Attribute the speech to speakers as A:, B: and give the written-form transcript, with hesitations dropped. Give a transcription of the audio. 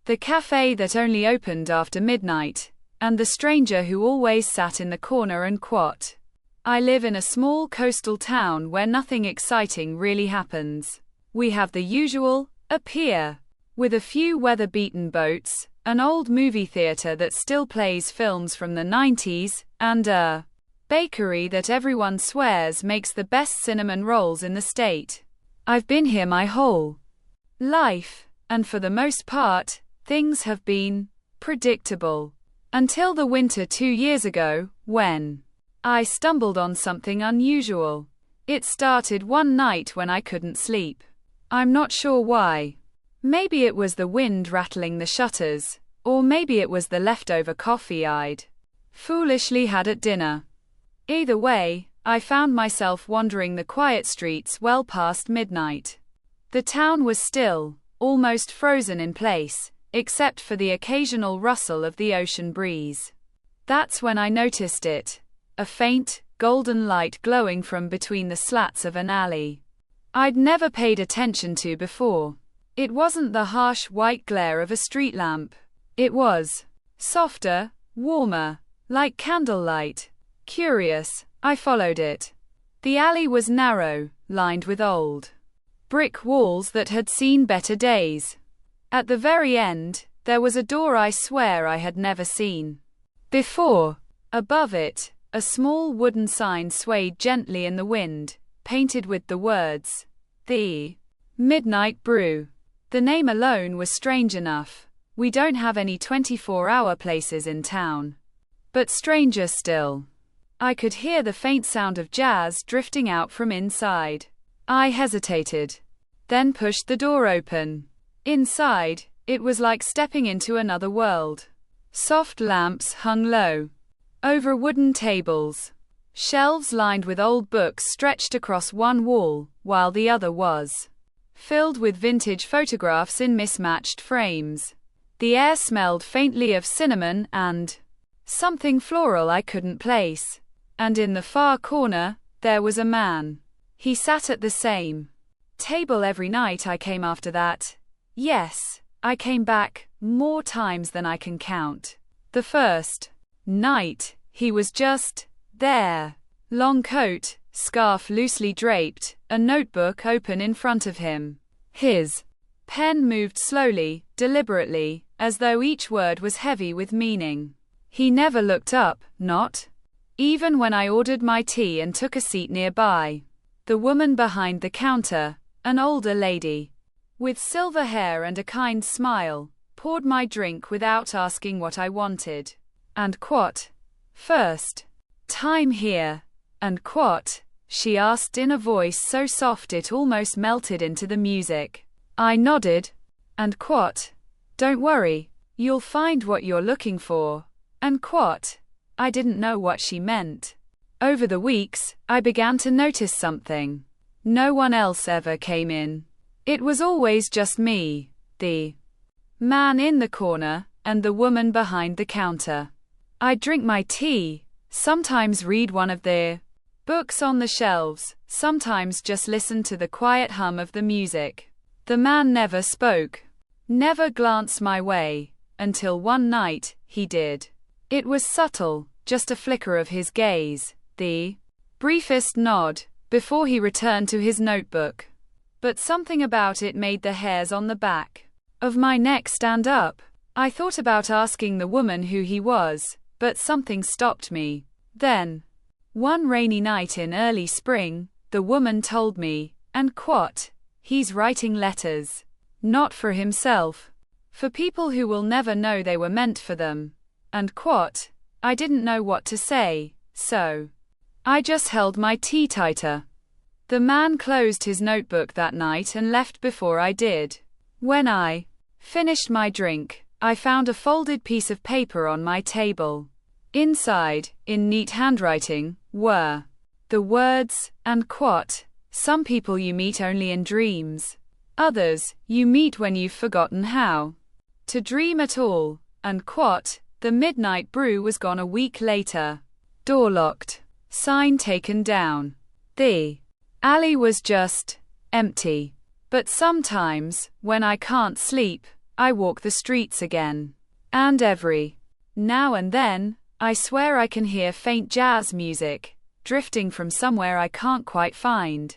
A: the cafe that only opened after midnight, and the stranger who always sat in the corner and quat. I live in a small coastal town where nothing exciting really happens. We have the usual, a pier, with a few weather-beaten boats, an old movie theater that still plays films from the 90s, and a bakery that everyone swears makes the best cinnamon rolls in the state. I've been here my whole life, and for the most part, things have been predictable. Until the winter 2 years ago, when I stumbled on something unusual. It started one night when I couldn't sleep. I'm not sure why. Maybe it was the wind rattling the shutters, or maybe it was the leftover coffee I'd foolishly had at dinner. Either way, I found myself wandering the quiet streets well past midnight. The town was still, almost frozen in place, except for the occasional rustle of the ocean breeze. That's when I noticed it, a faint, golden light glowing from between the slats of an alley. I'd never paid attention to before. It wasn't the harsh white glare of a street lamp. It was softer, warmer, like candlelight. Curious, I followed it. The alley was narrow, lined with old brick walls that had seen better days. At the very end, there was a door I swear I had never seen before. Above it, a small wooden sign swayed gently in the wind, painted with the words, "The Midnight Brew." The name alone was strange enough. We don't have any 24-hour places in town. But stranger still. I could hear the faint sound of jazz drifting out from inside. I hesitated, then pushed the door open. Inside, it was like stepping into another world. Soft lamps hung low over wooden tables. Shelves lined with old books stretched across one wall, while the other was filled with vintage photographs in mismatched frames. The air smelled faintly of cinnamon and something floral I couldn't place. And in the far corner, there was a man. He sat at the same table every night I came after that. Yes, I came back more times than I can count. The first night, he was just there. Long coat, scarf loosely draped, a notebook open in front of him. His pen moved slowly, deliberately, as though each word was heavy with meaning. He never looked up, not even when I ordered my tea and took a seat nearby. The woman behind the counter, an older lady, with silver hair and a kind smile, poured my drink without asking what I wanted. "And quat? First time here. And quat?" she asked in a voice so soft it almost melted into the music. I nodded. "And quat? Don't worry, you'll find what you're looking for." And quat? I didn't know what she meant. Over the weeks, I began to notice something. No one else ever came in. It was always just me, the man in the corner, and the woman behind the counter. I'd drink my tea, sometimes read one of the books on the shelves, sometimes just listen to the quiet hum of the music. The man never spoke, never glanced my way, until one night, he did. It was subtle, just a flicker of his gaze, the briefest nod, before he returned to his notebook. But something about it made the hairs on the back of my neck stand up. I thought about asking the woman who he was, but something stopped me. Then, one rainy night in early spring, the woman told me, "And quat? He's writing letters. Not for himself. For people who will never know they were meant for them." And quat? I didn't know what to say, so I just held my tea tighter. The man closed his notebook that night and left before I did. When I finished my drink, I found a folded piece of paper on my table. Inside, in neat handwriting, were the words, "And quat? Some people you meet only in dreams. Others, you meet when you've forgotten how to dream at all. And quat? The Midnight Brew was gone a week later. Door locked. Sign taken down. The alley was just empty. But sometimes, when I can't sleep, I walk the streets again. And every now and then, I swear I can hear faint jazz music, drifting from somewhere I can't quite find.